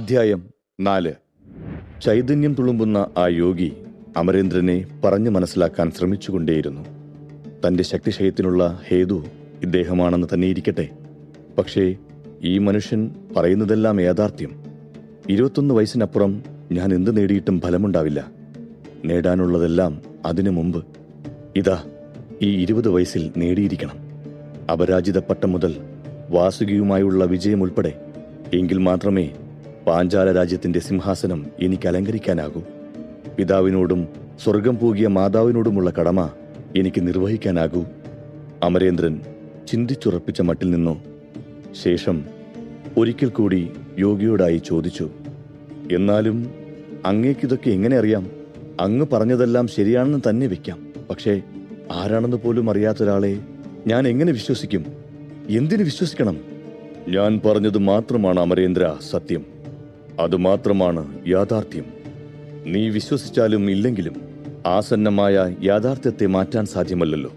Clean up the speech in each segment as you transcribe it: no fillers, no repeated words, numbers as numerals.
അധ്യായം 4. ചൈതന്യം തുളുമ്പുന്ന ആ യോഗി അമരേന്ദ്രനെ പറഞ്ഞു മനസ്സിലാക്കാൻ ശ്രമിച്ചുകൊണ്ടേയിരുന്നു. തന്റെ ശക്തിക്ഷയത്തിനുള്ള ഹേതു ഇദ്ദേഹമാണെന്ന് തന്നെ ഇരിക്കട്ടെ, പക്ഷേ ഈ മനുഷ്യൻ പറയുന്നതെല്ലാം യാഥാർത്ഥ്യം. 21 വയസ്സിനപ്പുറം ഞാൻ എന്ത് നേടിയിട്ടും ഫലമുണ്ടാവില്ല. നേടാനുള്ളതെല്ലാം അതിനു മുമ്പ് ഇതാ ഈ 20 വയസ്സിൽ നേടിയിരിക്കണം. അപരാജിത പട്ടം മുതൽ വാസുകിയുമായുള്ള വിജയം ഉൾപ്പെടെ. എങ്കിൽ മാത്രമേ പാഞ്ചാല രാജ്യത്തിന്റെ സിംഹാസനം എനിക്ക് അലങ്കരിക്കാനാകൂ. പിതാവിനോടും സ്വർഗം പൂകിയ മാതാവിനോടുമുള്ള കടമ എനിക്ക് നിർവഹിക്കാനാകൂ. അമരേന്ദ്രൻ ചിന്തിച്ചുറപ്പിച്ച മട്ടിൽ നിന്നു ശേഷം ഒരിക്കൽ കൂടി യോഗിയോടായി ചോദിച്ചു, എന്നാലും അങ്ങേക്കിതൊക്കെ എങ്ങനെ അറിയാം? അങ്ങ് പറഞ്ഞതെല്ലാം ശരിയാണെന്ന് തന്നെ വെക്കാം, പക്ഷേ ആരാണെന്ന് പോലും അറിയാത്തൊരാളെ ഞാൻ എങ്ങനെ വിശ്വസിക്കും? എന്തിനു വിശ്വസിക്കണം? ഞാൻ പറഞ്ഞത് മാത്രമാണ് അമരേന്ദ്ര സത്യം. അതുമാത്രമാണ് യാഥാർത്ഥ്യം. നീ വിശ്വസിച്ചാലും ഇല്ലെങ്കിലും ആസന്നമായ യാഥാർത്ഥ്യത്തെ മാറ്റാൻ സാധ്യമല്ലല്ലോ.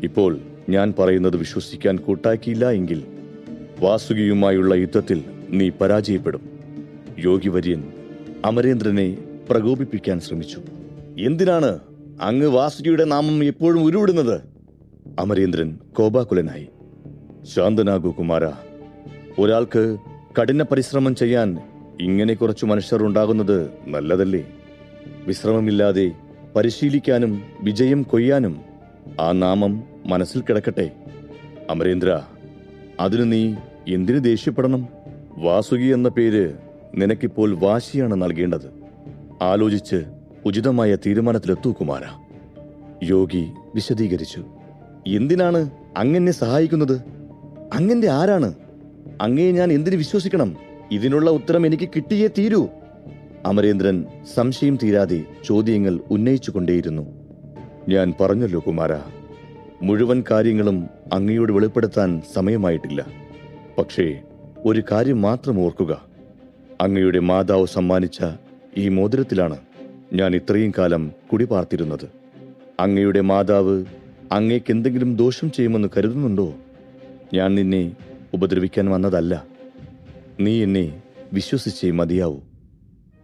ഇപ്പോൾ ഞാൻ പറയുന്നത് വിശ്വസിക്കാൻ കൂട്ടാക്കിയില്ല എങ്കിൽ വാസുകിയുമായുള്ള യുദ്ധത്തിൽ നീ പരാജയപ്പെടും. യോഗി വര്യൻ അമരേന്ദ്രനെ പ്രകോപിപ്പിക്കാൻ ശ്രമിച്ചു. എന്തിനാണ് അങ്ങ് വാസുകിയുടെ നാമം എപ്പോഴും ഉരുവിടുന്നത്? അമരേന്ദ്രൻ കോപാകുലനായി. ശാന്തനാകൂ കുമാര. ഒരാൾക്ക് കഠിന പരിശ്രമം ചെയ്യാൻ ഇങ്ങനെ കുറച്ചു മനുഷ്യർ ഉണ്ടാകുന്നത് നല്ലതല്ലേ? വിശ്രമമില്ലാതെ പരിശീലിക്കാനും വിജയം കൊയ്യാനും ആ നാമം മനസ്സിൽ കിടക്കട്ടെ. അമരേന്ദ്ര, അതിന് നീ എന്തിനു ദേഷ്യപ്പെടണം? വാസുകി എന്ന പേര് നിനക്കിപ്പോൾ വാശിയാണ് നൽകേണ്ടത്. ആലോചിച്ച് ഉചിതമായ തീരുമാനത്തിലെത്തൂ കുമാര. യോഗി വിശദീകരിച്ചു. എന്തിനാണ് അങ്ങനെ സഹായിക്കുന്നത്? അങ്ങന്റെ ആരാണ്? അങ്ങയെ ഞാൻ എന്തിനു വിശ്വസിക്കണം? ഇതിനുള്ള ഉത്തരം എനിക്ക് കിട്ടിയേ തീരൂ. അമരേന്ദ്രൻ സംശയം തീരാതെ ചോദ്യങ്ങൾ ഉന്നയിച്ചുകൊണ്ടേയിരുന്നു. ഞാൻ പറഞ്ഞല്ലോ കുമാര, മുഴുവൻ കാര്യങ്ങളും അങ്ങയോട് വെളിപ്പെടുത്താൻ സമയമായിട്ടില്ല. പക്ഷേ ഒരു കാര്യം മാത്രം ഓർക്കുക, അങ്ങയുടെ മാതാവ് സമ്മാനിച്ച ഈ മോതിരത്തിലാണ് ഞാൻ ഇത്രയും കാലം കുടിപാർത്തിരുന്നത്. അങ്ങയുടെ മാതാവ് അങ്ങേക്കെന്തെങ്കിലും ദോഷം ചെയ്യുമെന്ന് കരുതുന്നുണ്ടോ? ഞാൻ നിന്നെ ഉപദ്രവിക്കാൻ വന്നതല്ല. നീ എന്നെ വിശ്വസിച്ചേ മതിയാവൂ.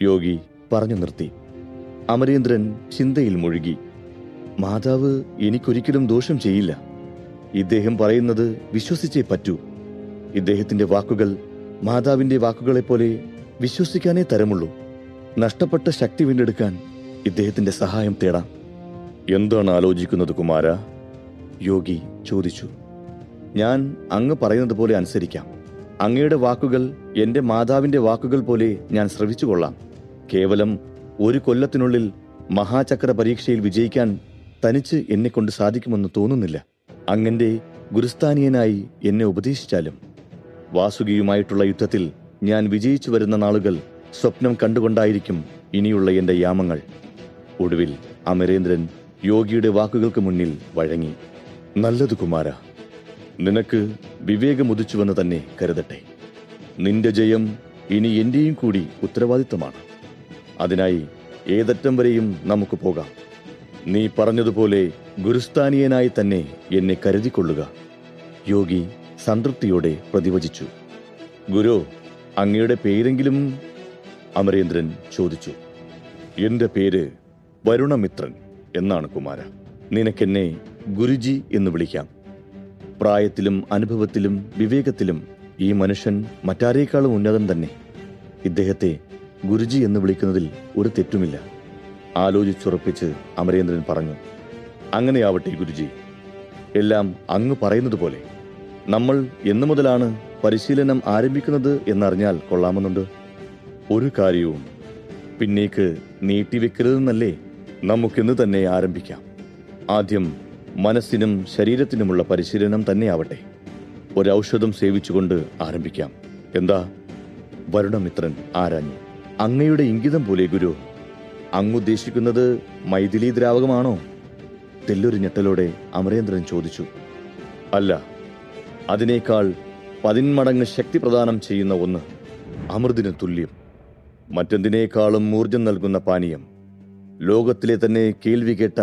യോഗി പറഞ്ഞു നിർത്തി. അമരേന്ദ്രൻ ചിന്തയിൽ മുഴുകി. മാതാവ് എനിക്കൊരിക്കലും ദോഷം ചെയ്യില്ല. ഇദ്ദേഹം പറയുന്നത് വിശ്വസിച്ചേ പറ്റൂ. ഇദ്ദേഹത്തിന്റെ വാക്കുകൾ മാതാവിന്റെ വാക്കുകളെപ്പോലെ വിശ്വസിക്കാനേ തരമുള്ളൂ. നഷ്ടപ്പെട്ട ശക്തി വീണ്ടെടുക്കാൻ ഇദ്ദേഹത്തിന്റെ സഹായം തേടാം. എന്താണ് ആലോചിക്കുന്നത് കുമാര? യോഗി ചോദിച്ചു. ഞാൻ അങ്ങ് പറയുന്നത് പോലെ അനുസരിക്കാം. അങ്ങയുടെ വാക്കുകൾ എന്റെ മാതാവിന്റെ വാക്കുകൾ പോലെ ഞാൻ ശ്രവിച്ചുകൊള്ളാം. കേവലം 1 കൊല്ലത്തിനുള്ളിൽ മഹാചക്ര പരീക്ഷയിൽ വിജയിക്കാൻ തനിച്ച് എന്നെ കൊണ്ട് സാധിക്കുമെന്ന് തോന്നുന്നില്ല. അങ്ങന്റെ ഗുരുസ്ഥാനീയനായി എന്നെ ഉപദേശിച്ചാലും വാസുകിയുമായിട്ടുള്ള യുദ്ധത്തിൽ ഞാൻ വിജയിച്ചു വരുന്ന നാളുകൾ സ്വപ്നം കണ്ടുകൊണ്ടായിരിക്കും ഇനിയുള്ള എന്റെ യാമങ്ങൾ. ഒടുവിൽ അമരേന്ദ്രൻ യോഗിയുടെ വാക്കുകൾക്ക് മുന്നിൽ വഴങ്ങി. നല്ലത് കുമാര, നിനക്ക് വിവേകമുദിച്ചുവെന്ന് തന്നെ കരുതട്ടെ. നിന്റെ ജയം ഇനി എന്റെയും കൂടി ഉത്തരവാദിത്തമാണ്. അതിനായി ഏതറ്റം വരെയും നമുക്ക് പോകാം. നീ പറഞ്ഞതുപോലെ ഗുരുസ്ഥാനീയനായി തന്നെ എന്നെ കരുതിക്കൊള്ളുക. യോഗി സംതൃപ്തിയോടെ പ്രതിവചിച്ചു. ഗുരു, അങ്ങയുടെ പേരെങ്കിലും? അമരേന്ദ്രൻ ചോദിച്ചു. എന്റെ പേര് വരുണമിത്രൻ എന്നാണ് കുമാര. നിനക്കെന്നെ ഗുരുജി എന്ന് വിളിക്കാം. പ്രായത്തിലും അനുഭവത്തിലും വിവേകത്തിലും ഈ മനുഷ്യൻ മറ്റാരേക്കാളും ഉന്നതൻ തന്നെ. ഇദ്ദേഹത്തെ ഗുരുജി എന്ന് വിളിക്കുന്നതിൽ ഒരു തെറ്റുമില്ല. ആലോചിച്ചുറപ്പിച്ച് അമരേന്ദ്രൻ പറഞ്ഞു. അങ്ങനെയാവട്ടെ ഗുരുജി. എല്ലാം അങ്ങ് പറയുന്നത് പോലെ. നമ്മൾ എന്നു മുതലാണ് പരിശീലനം ആരംഭിക്കുന്നത് എന്നറിഞ്ഞാൽ കൊള്ളാമെന്നുണ്ട്. ഒരു കാര്യവും പിന്നേക്ക് നീട്ടിവെക്കരുതെന്നല്ലേ? നമുക്കിന്ന് തന്നെ ആരംഭിക്കാം. ആദ്യം മനസ്സിനും ശരീരത്തിനുമുള്ള പരിശീലനം തന്നെയാവട്ടെ. ഒരൗഷധം സേവിച്ചുകൊണ്ട് ആരംഭിക്കാം. എന്താ? വരുണമിത്രൻ ആരാഞ്ഞു. അങ്ങയുടെ ഇംഗിതം പോലെ ഗുരു. അങ്ങുദ്ദേശിക്കുന്നത് മൈഥിലി ദ്രാവകമാണോ? തെല്ലൊരു ഞെട്ടലോടെ അമരേന്ദ്രൻ ചോദിച്ചു. അല്ല, അതിനേക്കാൾ 10 മടങ്ങ് ശക്തി പ്രദാനം ചെയ്യുന്ന ഒന്ന്. അമൃതിന് തുല്യം. മറ്റെന്തിനേക്കാളും ഊർജം നൽകുന്ന പാനീയം. ലോകത്തിലെ തന്നെ കേൾവി കേട്ട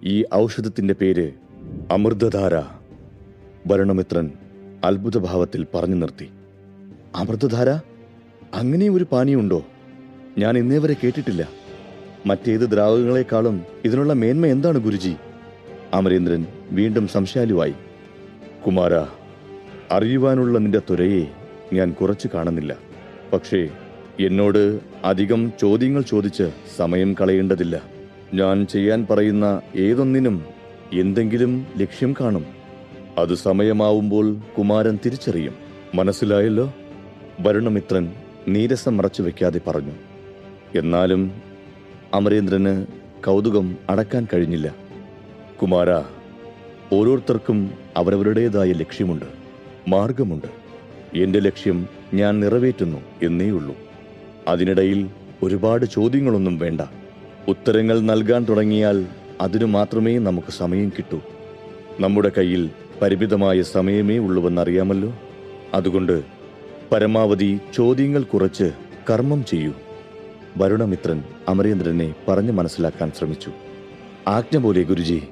ഈ ഔഷധത്തിന്റെ പേര് അമൃതധാര. വരുണമിത്രൻ അത്ഭുതഭാവത്തിൽ പറഞ്ഞു നിർത്തി. അമൃതധാര? അങ്ങനെ ഒരു പാനീയമുണ്ടോ? ഞാൻ ഇന്നേ വരെ കേട്ടിട്ടില്ല. മറ്റേത് ദ്രാവകങ്ങളെക്കാളും ഇതിനുള്ള മേന്മ എന്താണ് ഗുരുജി? അമരേന്ദ്രൻ വീണ്ടും സംശയാലുവായി. കുമാര, അറിയുവാനുള്ള നിന്റെ ത്വരയെ ഞാൻ കുറച്ച് കാണുന്നില്ല. പക്ഷേ എന്നോട് അധികം ചോദ്യങ്ങൾ ചോദിച്ച് സമയം കളയേണ്ടതില്ല. ഞാൻ ചെയ്യാൻ പറയുന്ന ഏതൊന്നിനും എന്തെങ്കിലും ലക്ഷ്യം കാണും. അത് സമയമാവുമ്പോൾ കുമാരൻ തിരിച്ചറിയും. മനസ്സിലായല്ലോ? വരുണമിത്രൻ നീരസം മറച്ചു വെക്കാതെ പറഞ്ഞു. എന്നാലും അമരേന്ദ്രന് കൗതുകം അടക്കാൻ കഴിഞ്ഞില്ല. കുമാര, ഓരോരുത്തർക്കും അവരവരുടേതായ ലക്ഷ്യമുണ്ട്, മാർഗമുണ്ട്. എന്റെ ലക്ഷ്യം ഞാൻ നിറവേറ്റുന്നു എന്നേയുള്ളൂ. അതിനിടയിൽ ഒരുപാട് ചോദ്യങ്ങളൊന്നും വേണ്ട. ഉത്തരങ്ങൾ നൽകാൻ തുടങ്ങിയാൽ അതിനു മാത്രമേ നമുക്ക് സമയം കിട്ടൂ. നമ്മുടെ കയ്യിൽ പരിമിതമായ സമയമേ ഉള്ളുവെന്നറിയാമല്ലോ. അതുകൊണ്ട് പരമാവധി ചോദ്യങ്ങൾ കുറച്ച് കർമ്മം ചെയ്യൂ. വരുണമിത്രൻ അമരേന്ദ്രനെ പറഞ്ഞു മനസ്സിലാക്കാൻ ശ്രമിച്ചു. ആജ്ഞ പോലെ ഗുരുജി.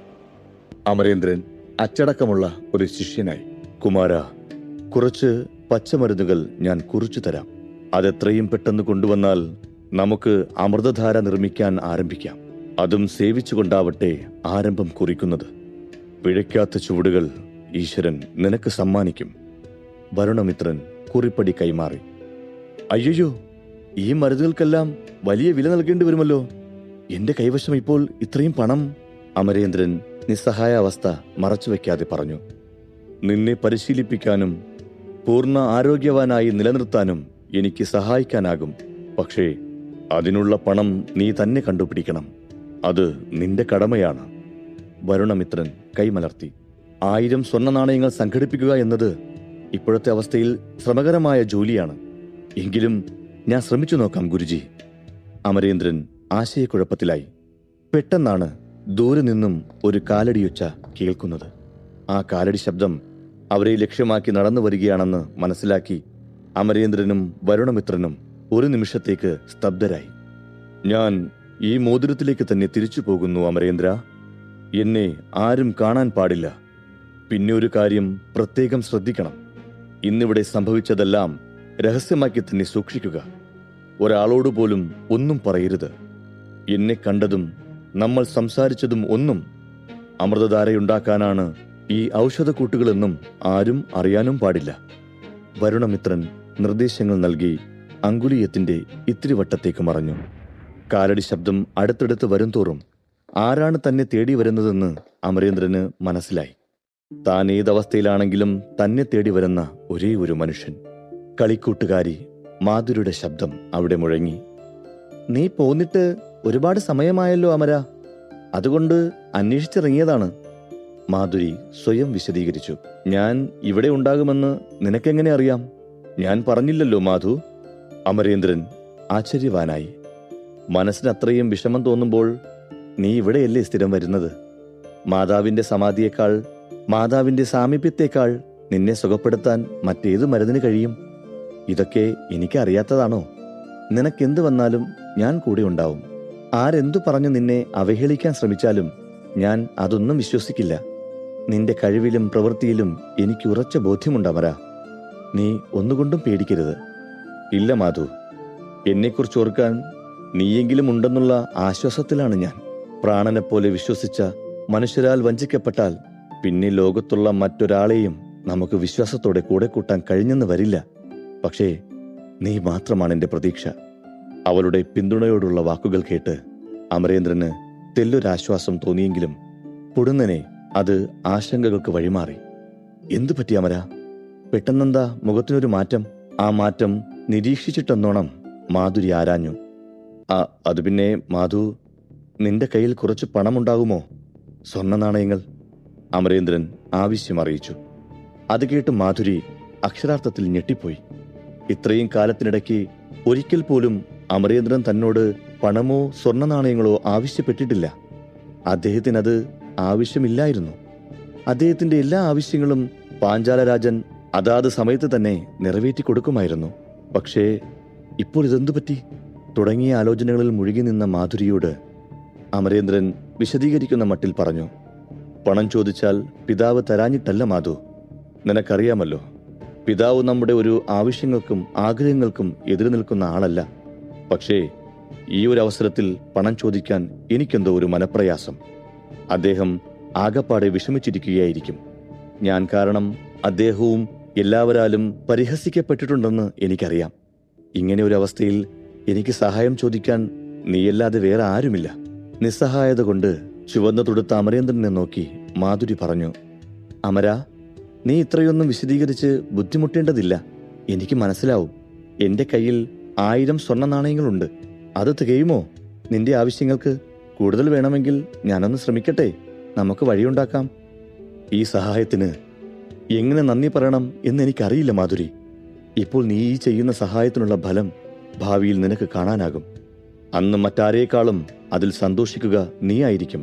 അമരേന്ദ്രൻ അച്ചടക്കമുള്ള ഒരു ശിഷ്യനായി. കുമാര, കുറച്ച് പച്ചമരുന്നുകൾ ഞാൻ കുറിച്ചു തരാം. അതെത്രയും പെട്ടെന്ന് കൊണ്ടുവന്നാൽ നമുക്ക് അമൃതധാര നിർമ്മിക്കാൻ ആരംഭിക്കാം. അതും സേവിച്ചുകൊണ്ടാവട്ടെ ആരംഭം കുറിക്കുന്നത്. പിഴയ്ക്കാത്ത ചുവടുകൾ ഈശ്വരൻ നിനക്ക് സമ്മാനിക്കും. വരുണമിത്രൻ കുറിപ്പടി കൈമാറി. അയ്യോ, ഈ മരുന്നുകൾക്കെല്ലാം വലിയ വില നൽകേണ്ടി വരുമല്ലോ. എന്റെ കൈവശം ഇപ്പോൾ ഇത്രയും പണം. അമരേന്ദ്രൻ നിസ്സഹായാവസ്ഥ മറച്ചുവെക്കാതെ പറഞ്ഞു. നിന്നെ പരിശീലിപ്പിക്കാനും പൂർണ്ണ ആരോഗ്യവാനായി നിലനിർത്താനും എനിക്ക് സഹായിക്കാനാകും. പക്ഷേ അതിനുള്ള പണം നീ തന്നെ കണ്ടുപിടിക്കണം. അത് നിന്റെ കടമയാണ്. വരുണമിത്രൻ കൈമലർത്തി. 1000 സ്വർണ്ണ നാണയങ്ങൾ സംഘടിപ്പിക്കുക എന്നത് ഇപ്പോഴത്തെ അവസ്ഥയിൽ ശ്രമകരമായ ജോലിയാണ്. എങ്കിലും ഞാൻ ശ്രമിച്ചു നോക്കാം ഗുരുജി. അമരേന്ദ്രൻ ആശയക്കുഴപ്പത്തിലായി. പെട്ടെന്നാണ് ദൂരെ നിന്നും ഒരു കാലടിയൊച്ച കേൾക്കുന്നത്. ആ കാലടി ശബ്ദം അവരെ ലക്ഷ്യമാക്കി നടന്നു വരികയാണെന്ന് മനസ്സിലാക്കി അമരേന്ദ്രനും വരുണമിത്രനും ഒരു നിമിഷത്തേക്ക് സ്തബ്ധരായി. ഞാൻ ഈ മോതിരത്തിലേക്ക് തന്നെ തിരിച്ചു പോകുന്നു അമരേന്ദ്ര. എന്നെ ആരും കാണാൻ പാടില്ല. പിന്നെ ഒരു കാര്യം പ്രത്യേകം ശ്രദ്ധിക്കണം. ഇന്നിവിടെ സംഭവിച്ചതെല്ലാം രഹസ്യമാക്കി തന്നെ സൂക്ഷിക്കുക. ഒരാളോട് പോലും ഒന്നും പറയരുത്. എന്നെ കണ്ടതും നമ്മൾ സംസാരിച്ചതും ഒന്നും അമൃതധാരയുണ്ടാക്കാനാണ് ഈ ഔഷധക്കൂട്ടുകളെന്നും ആരും അറിയാനും പാടില്ല. വരുണമിത്രൻ നിർദ്ദേശങ്ങൾ നൽകി അങ്കുലീയത്തിന്റെ ഇത്തിരി വട്ടത്തേക്ക് മറഞ്ഞു. കാലടി ശബ്ദം അടുത്തടുത്ത് വരുംതോറും ആരാണ് തന്നെ തേടി വരുന്നതെന്ന് അമരേന്ദ്രന് മനസ്സിലായി. താൻ ഏതവസ്ഥയിലാണെങ്കിലും തന്നെ തേടി വരുന്ന ഒരേ ഒരു മനുഷ്യൻ. കളിക്കൂട്ടുകാരി മാധുരിയുടെ ശബ്ദം അവിടെ മുഴങ്ങി. നീ പോന്നിട്ട് ഒരുപാട് സമയമായല്ലോ അമര. അതുകൊണ്ട് അന്വേഷിച്ചിറങ്ങിയതാണ്. മാധുരി സ്വയം വിശദീകരിച്ചു. ഞാൻ ഇവിടെ ഉണ്ടാകുമെന്ന് നിനക്കെങ്ങനെ അറിയാം? ഞാൻ പറഞ്ഞില്ലല്ലോ മാധു. അമരേന്ദ്രൻ ആശ്ചര്യവാനായി. മനസ്സിന് അത്രയും വിഷമം തോന്നുമ്പോൾ നീ ഇവിടെയല്ലേ സ്ഥിരം വരുന്നത്? മാതാവിന്റെ സമാധിയേക്കാൾ, മാതാവിന്റെ സാമീപ്യത്തേക്കാൾ നിന്നെ സുഖപ്പെടുത്താൻ മറ്റേതു മരുന്നിന് കഴിയും? ഇതൊക്കെ എനിക്കറിയാത്തതാണോ? നിനക്കെന്ത് വന്നാലും ഞാൻ കൂടെ ഉണ്ടാവും. ആരെന്തു പറഞ്ഞു നിന്നെ അവഹേളിക്കാൻ ശ്രമിച്ചാലും ഞാൻ അതൊന്നും വിശ്വസിക്കില്ല. നിന്റെ കഴിവിലും പ്രവൃത്തിയിലും എനിക്ക് ഉറച്ച ബോധ്യമുണ്ട് അമര. നീ ഒന്നുകൊണ്ടും പേടിക്കരുത്. ഇല്ല മാധു, എന്നെക്കുറിച്ച് ഓർക്കാൻ നീയെങ്കിലും ഉണ്ടെന്നുള്ള ആശ്വാസത്തിലാണ് ഞാൻ. പ്രാണനെപ്പോലെ വിശ്വസിച്ച മനുഷ്യരാൽ വഞ്ചിക്കപ്പെട്ടാൽ പിന്നെ ലോകത്തുള്ള മറ്റൊരാളെയും നമുക്ക് വിശ്വാസത്തോടെ കൂടെ കൂട്ടാൻ കഴിഞ്ഞെന്ന് വരില്ല. പക്ഷേ നീ മാത്രമാണ് എന്റെ പ്രതീക്ഷ. അവളുടെ പിന്തുണയോടുള്ള വാക്കുകൾ കേട്ട് അമരേന്ദ്രന് തെല്ലൊരാശ്വാസം തോന്നിയെങ്കിലും പൊടുന്നനെ അത് ആശങ്കകൾക്ക് വഴിമാറി. എന്തു പറ്റി അമര? പെട്ടെന്നെന്താ മുഖത്തിനൊരു മാറ്റം? ആ മാറ്റം നിരീക്ഷിച്ചിട്ടെന്നോണം മാധുരി ആരാഞ്ഞു. അത് പിന്നെ മാധു, നിന്റെ കയ്യിൽ കുറച്ച് പണമുണ്ടാകുമോ? സ്വർണ്ണ നാണയങ്ങൾ. അമരേന്ദ്രൻ ആവശ്യം അറിയിച്ചു. അത് കേട്ട് മാധുരി അക്ഷരാർത്ഥത്തിൽ ഞെട്ടിപ്പോയി. ഇത്രയും കാലത്തിനിടയ്ക്ക് ഒരിക്കൽ പോലും അമരേന്ദ്രൻ തന്നോട് പണമോ സ്വർണ്ണ നാണയങ്ങളോ ആവശ്യപ്പെട്ടിട്ടില്ല. അദ്ദേഹത്തിനത് ആവശ്യമില്ലായിരുന്നു. അദ്ദേഹത്തിന്റെ എല്ലാ ആവശ്യങ്ങളും പാഞ്ചാലരാജൻ അതാത് സമയത്ത് തന്നെ നിറവേറ്റി കൊടുക്കുമായിരുന്നു. പക്ഷേ ഇപ്പോൾ ഇതെന്തു പറ്റി? തുടങ്ങിയ ആലോചനകളിൽ മുഴുകി നിന്ന മാധുരിയോട് അമരേന്ദ്രൻ വിശദീകരിക്കുന്ന മട്ടിൽ പറഞ്ഞു. പണം ചോദിച്ചാൽ പിതാവ് തരാഞ്ഞിട്ടല്ല മാധു. നിനക്കറിയാമല്ലോ, പിതാവ് നമ്മുടെ ഒരു ആവശ്യങ്ങൾക്കും ആഗ്രഹങ്ങൾക്കും എതിര് നിൽക്കുന്ന ആളല്ല. പക്ഷേ ഈ ഒരു അവസരത്തിൽ പണം ചോദിക്കാൻ എനിക്കെന്തോ ഒരു മനപ്രയാസം. അദ്ദേഹം ആകപ്പാടെ വിഷമിച്ചിരിക്കുകയായിരിക്കും. ഞാൻ കാരണം അദ്ദേഹവും എല്ലാവരാലും പരിഹസിക്കപ്പെട്ടിട്ടുണ്ടെന്ന് എനിക്കറിയാം. ഇങ്ങനെ ഒരു അവസ്ഥയിൽ എനിക്ക് സഹായം ചോദിക്കാൻ നീയല്ലാതെ വേറെ ആരുമില്ല. നിസ്സഹായത കൊണ്ട് ചുവന്ന തുടുത്ത അമരേന്ദ്രനെ നോക്കി മാധുരി പറഞ്ഞു, അമര, നീ ഇത്രയൊന്നും വിശദീകരിച്ച് ബുദ്ധിമുട്ടേണ്ടതില്ല. എനിക്ക് മനസ്സിലാവും. എന്റെ കയ്യിൽ 1000 സ്വർണ്ണ നാണയങ്ങളുണ്ട്. അത് തികയുമോ? നിന്റെ ആവശ്യങ്ങൾക്ക് കൂടുതൽ വേണമെങ്കിൽ ഞാനൊന്ന് ശ്രമിക്കട്ടെ. നമുക്ക് വഴിയുണ്ടാക്കാം. ഈ സഹായത്തിന് എങ്ങനെ നന്ദി പറയണം എന്നെനിക്കറിയില്ല മാധുരി. ഇപ്പോൾ നീ ഈ ചെയ്യുന്ന സഹായത്തിനുള്ള ഫലം ഭാവിയിൽ നിനക്ക് കാണാനാകും. അന്ന് മറ്റാരേക്കാളും അതിൽ സന്തോഷിക്കുക നീയായിരിക്കും.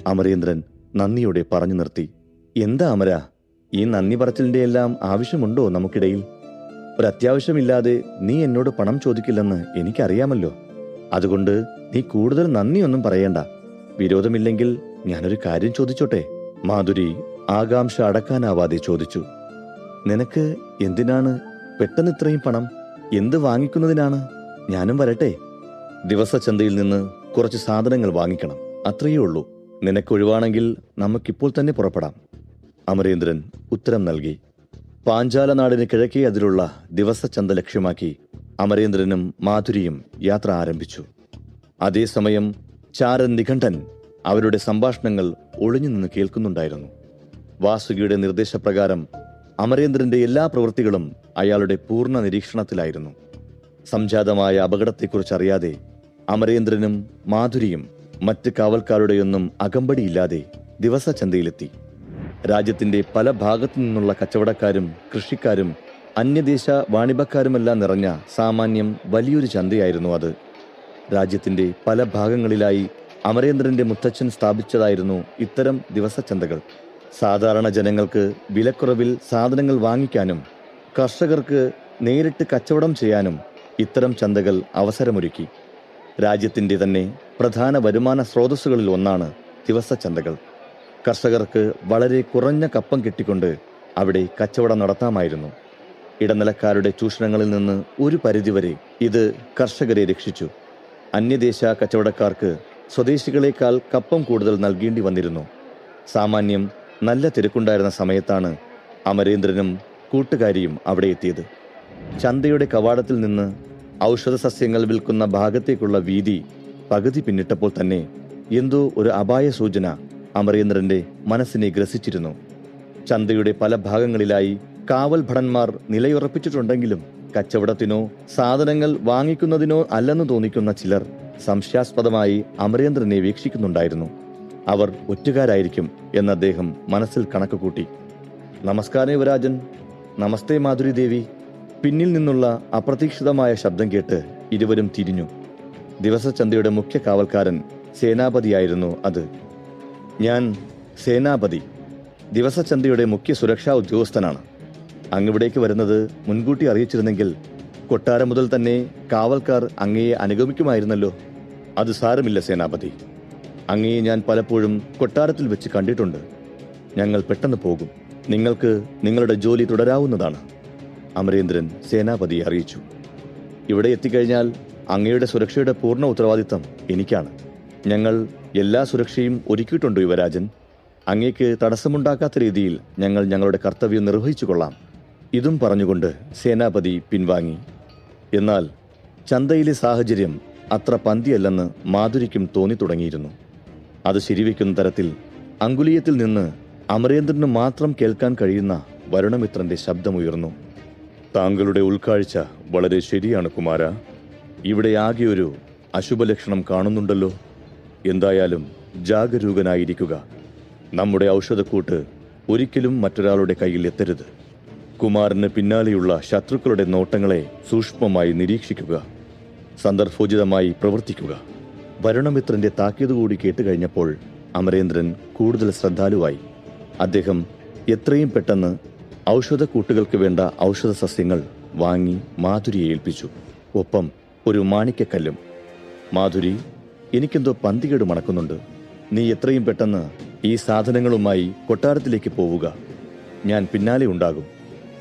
അമരേന്ദ്രൻ നന്ദിയോടെ പറഞ്ഞു നിർത്തി. എന്താ അമര, ഈ നന്ദി പറച്ചിലിന്റെ എല്ലാം ആവശ്യമുണ്ടോ നമുക്കിടയിൽ? ഒരത്യാവശ്യമില്ലാതെ നീ എന്നോട് പണം ചോദിക്കില്ലെന്ന് എനിക്കറിയാമല്ലോ. അതുകൊണ്ട് നീ കൂടുതൽ നന്ദിയൊന്നും പറയേണ്ട. വിരോധമില്ലെങ്കിൽ ഞാനൊരു കാര്യം ചോദിച്ചോട്ടെ? മാധുരി ആകാംക്ഷ അടക്കാനാവാതെ ചോദിച്ചു. നിനക്ക് എന്തിനാണ് പെട്ടെന്ന് ഇത്രയും പണം? എന്ത് വാങ്ങിക്കുന്നതിനാണ്? ഞാനും വരട്ടെ. ദിവസച്ചന്തയിൽ നിന്ന് കുറച്ച് സാധനങ്ങൾ വാങ്ങിക്കണം, അത്രയേ ഉള്ളൂ. നിനക്കൊഴിവാണെങ്കിൽ നമുക്കിപ്പോൾ തന്നെ പുറപ്പെടാം. അമരേന്ദ്രൻ ഉത്തരം നൽകി. പാഞ്ചാല നാടിന് കിഴക്കേ അതിലുള്ള ദിവസച്ചന്ത ലക്ഷ്യമാക്കി അമരേന്ദ്രനും മാധുരിയും യാത്ര ആരംഭിച്ചു. അതേസമയം ചാരൻ നിഘണ്ഠൻ അവരുടെ സംഭാഷണങ്ങൾ ഒളിഞ്ഞു നിന്ന് കേൾക്കുന്നുണ്ടായിരുന്നു. വാസുകിയുടെ നിർദ്ദേശപ്രകാരം അമരേന്ദ്രന്റെ എല്ലാ പ്രവൃത്തികളും അയാളുടെ പൂർണ്ണ നിരീക്ഷണത്തിലായിരുന്നു. സംജാതമായ അപകടത്തെക്കുറിച്ചറിയാതെ അമരേന്ദ്രനും മാധുരിയും മറ്റ് കാവൽക്കാരുടെയൊന്നും അകമ്പടിയില്ലാതെ ദിവസച്ചന്തയിലെത്തി. രാജ്യത്തിന്റെ പല ഭാഗത്തു നിന്നുള്ള കച്ചവടക്കാരും കൃഷിക്കാരും അന്യദേശ വാണിഭക്കാരുമെല്ലാം നിറഞ്ഞ സാമാന്യം വലിയൊരു ചന്തയായിരുന്നു അത്. രാജ്യത്തിന്റെ പല ഭാഗങ്ങളിലായി അമരേന്ദ്രന്റെ മുത്തച്ഛൻ സ്ഥാപിച്ചതായിരുന്നു ഇത്തരം ദിവസച്ചന്തകൾ. സാധാരണ ജനങ്ങൾക്ക് വിലക്കുറവിൽ സാധനങ്ങൾ വാങ്ങിക്കാനും കർഷകർക്ക് നേരിട്ട് കച്ചവടം ചെയ്യാനും ഇത്തരം ചന്തകൾ അവസരമൊരുക്കി. രാജ്യത്തിന്റെ തന്നെ പ്രധാന വരുമാന സ്രോതസ്സുകളിൽ ഒന്നാണ് ദിവസച്ചന്തകൾ. കർഷകർക്ക് വളരെ കുറഞ്ഞ കപ്പം കിട്ടിക്കൊണ്ട് അവിടെ കച്ചവടം നടത്താമായിരുന്നു. ഇടനിലക്കാരുടെ ചൂഷണങ്ങളിൽ നിന്ന് ഒരു പരിധിവരെ ഇത് കർഷകരെ രക്ഷിച്ചു. അന്യദേശ കച്ചവടക്കാർക്ക് സ്വദേശികളെക്കാൾ കപ്പം കൂടുതൽ നൽകേണ്ടി വന്നിരുന്നു. സാമാന്യം നല്ല തിരക്കുണ്ടായിരുന്ന സമയത്താണ് അമരേന്ദ്രനും കൂട്ടുകാരിയും അവിടെ എത്തിയത്. ചന്തയുടെ കവാടത്തിൽ നിന്ന് ഔഷധ സസ്യങ്ങൾ വിൽക്കുന്ന ഭാഗത്തേക്കുള്ള വീതി പകുതി പിന്നിട്ടപ്പോൾ തന്നെ എന്തോ ഒരു അപായ സൂചന അമരേന്ദ്രന്റെ മനസ്സിനെ ഗ്രസിച്ചിരുന്നു. ചന്തയുടെ പല ഭാഗങ്ങളിലായി കാവൽ ഭടന്മാർ നിലയുറപ്പിച്ചിട്ടുണ്ടെങ്കിലും കച്ചവടത്തിനോ സാധനങ്ങൾ വാങ്ങിക്കുന്നതിനോ അല്ലെന്ന് തോന്നിക്കുന്ന ചിലർ സംശയാസ്പദമായി അമരേന്ദ്രനെ വീക്ഷിക്കുന്നുണ്ടായിരുന്നു. അവർ ഒറ്റുകാരായിരിക്കും എന്ന് അദ്ദേഹം മനസ്സിൽ കണക്ക് കൂട്ടി. നമസ്കാരം യുവരാജൻ. നമസ്തേ മാധുരി ദേവി. പിന്നിൽ നിന്നുള്ള അപ്രതീക്ഷിതമായ ശബ്ദം കേട്ട് ഇരുവരും തിരിഞ്ഞു. ദിവസച്ചന്തയുടെ മുഖ്യ കാവൽക്കാരൻ സേനാപതിയായിരുന്നു അത്. ഞാൻ സേനാപതി, ദിവസച്ചന്തയുടെ മുഖ്യ സുരക്ഷാ ഉദ്യോഗസ്ഥനാണ്. അങ്ങിവിടേക്ക് വരുന്നത് മുൻകൂട്ടി അറിയിച്ചിരുന്നെങ്കിൽ കൊട്ടാരം മുതൽ തന്നെ കാവൽക്കാർ അങ്ങയെ അനുഗമിക്കുമായിരുന്നല്ലോ. അത് സാരമില്ല സേനാപതി. അങ്ങയെ ഞാൻ പലപ്പോഴും കൊട്ടാരത്തിൽ വെച്ച് കണ്ടിട്ടുണ്ട്. ഞങ്ങൾ പെട്ടെന്ന് പോകും. നിങ്ങൾക്ക് നിങ്ങളുടെ ജോലി തുടരാവുന്നതാണ്. അമരേന്ദ്രൻ സേനാപതിയെ അറിയിച്ചു. ഇവിടെ എത്തിക്കഴിഞ്ഞാൽ അങ്ങയുടെ സുരക്ഷയുടെ പൂർണ്ണ ഉത്തരവാദിത്തം എനിക്കാണ്. ഞങ്ങൾ എല്ലാ സുരക്ഷയും ഒരുക്കിയിട്ടുണ്ട് യുവരാജൻ. അങ്ങേക്ക് തടസ്സമുണ്ടാക്കാത്ത രീതിയിൽ ഞങ്ങൾ ഞങ്ങളുടെ കർത്തവ്യം നിർവഹിച്ചു കൊള്ളാം. ഇതും പറഞ്ഞുകൊണ്ട് സേനാപതി പിൻവാങ്ങി. എന്നാൽ ചന്തയിലെ സാഹചര്യം അത്ര പന്തിയല്ലെന്ന് മാധുരിക്കും തോന്നി തുടങ്ങിയിരുന്നു. അത് ശരിവെക്കുന്ന തരത്തിൽ അങ്കുലീയത്തിൽ നിന്ന് അമരേന്ദ്രന് മാത്രം കേൾക്കാൻ കഴിയുന്ന വരുണമിത്രന്റെ ശബ്ദമുയർന്നു. താങ്കളുടെ ഉൾക്കാഴ്ച വളരെ ശരിയാണ് കുമാര. ഇവിടെ ആകെ ഒരു അശുഭലക്ഷണം കാണുന്നുണ്ടല്ലോ. എന്തായാലും ജാഗരൂകനായിരിക്കുക. നമ്മുടെ ഔഷധക്കൂട്ട് ഒരിക്കലും മറ്റൊരാളുടെ കയ്യിൽ എത്തരുത്. കുമാരന് പിന്നാലെയുള്ള ശത്രുക്കളുടെ നോട്ടങ്ങളെ സൂക്ഷ്മമായി നിരീക്ഷിക്കുക. സന്ദർഭോചിതമായി പ്രവർത്തിക്കുക. വരുണമിത്രന്റെ താക്കീതുകൂടി കേട്ടുകഴിഞ്ഞപ്പോൾ അമരേന്ദ്രൻ കൂടുതൽ ശ്രദ്ധാലുവായി. അദ്ദേഹം എത്രയും പെട്ടെന്ന് ഔഷധക്കൂട്ടുകൾക്ക് വേണ്ട ഔഷധ സസ്യങ്ങൾ വാങ്ങി മാധുരിയെ ഏൽപ്പിച്ചു. ഒപ്പം ഒരു മാണിക്കക്കല്ലും. മാധുരി, എനിക്കെന്തോ പന്തികേട് മണക്കുന്നുണ്ട്. നീ എത്രയും പെട്ടെന്ന് ഈ സാധനങ്ങളുമായി കൊട്ടാരത്തിലേക്ക് പോവുക. ഞാൻ പിന്നാലെ ഉണ്ടാകും.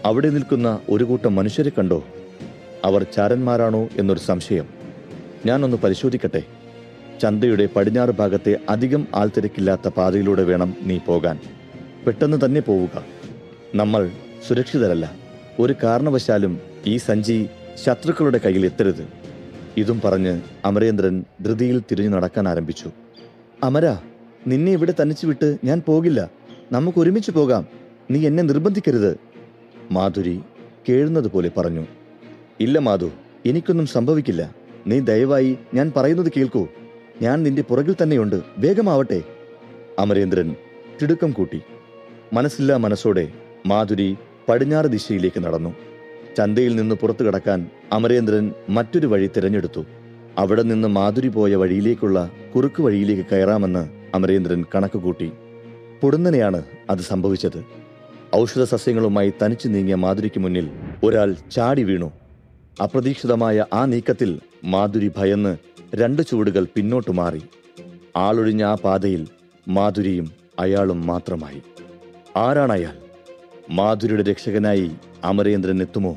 അവിടെ നിൽക്കുന്ന ഒരു കൂട്ടം മനുഷ്യരെ കണ്ടോ? അവർ ചാരന്മാരാണോ എന്നൊരു സംശയം. ഞാനൊന്ന് പരിശോധിക്കട്ടെ. ചന്തയുടെ പടിഞ്ഞാറ് ഭാഗത്തെ അധികം ആൾത്തിരക്കില്ലാത്ത പാതയിലൂടെ വേണം നീ പോകാൻ. പെട്ടെന്ന് തന്നെ പോവുക. നമ്മൾ സുരക്ഷിതരല്ല. ഒരു കാരണവശാലും ഈ സഞ്ചി ശത്രുക്കളുടെ കയ്യിൽ എത്തരുത്. ഇതും പറഞ്ഞ് അമരേന്ദ്രൻ ധൃതിയിൽ തിരിഞ്ഞു നടക്കാൻ ആരംഭിച്ചു. അമര, നിന്നെ ഇവിടെ തനിച്ചു വിട്ട് ഞാൻ പോകില്ല. നമുക്ക് ഒരുമിച്ച് പോകാം. നീ എന്നെ നിർബന്ധിക്കരുത്. മാധുരി കേഴുന്നത് പോലെ പറഞ്ഞു. ഇല്ല മാധു, എനിക്കൊന്നും സംഭവിക്കില്ല. നീ ദയവായി ഞാൻ പറയുന്നത് കേൾക്കൂ. ഞാൻ നിന്റെ പുറകിൽ തന്നെയുണ്ട്. വേഗമാവട്ടെ. അമരേന്ദ്രൻ തിടുക്കം കൂട്ടി. മനസ്സില്ലാ മനസ്സോടെ മാധുരി പടിഞ്ഞാറ് ദിശയിലേക്ക് നടന്നു. ചന്തയിൽ നിന്ന് പുറത്തു കടക്കാൻ അമരേന്ദ്രൻ മറ്റൊരു വഴി തിരഞ്ഞെടുത്തു. അവിടെ നിന്ന് മാധുരി പോയ വഴിയിലേക്കുള്ള കുറുക്ക് വഴിയിലേക്ക് കയറാമെന്ന് അമരേന്ദ്രൻ കണക്കുകൂട്ടി. പൊടുന്നനെയാണ് അത് സംഭവിച്ചത്. ഔഷധ സസ്യങ്ങളുമായി തനിച്ചു നീങ്ങിയ മാധുരിക്ക് മുന്നിൽ ഒരാൾ ചാടി വീണു. അപ്രതീക്ഷിതമായ ആ നീക്കത്തിൽ മാധുരി ഭയന്ന് 2 ചുവടുകൾ പിന്നോട്ടു മാറി. ആളൊഴിഞ്ഞ ആ പാതയിൽ മാധുരിയും അയാളും മാത്രമായി. ആരാണയാൾ? മാധുരിയുടെ രക്ഷകനായി അമരേന്ദ്രൻ എത്തുമോ?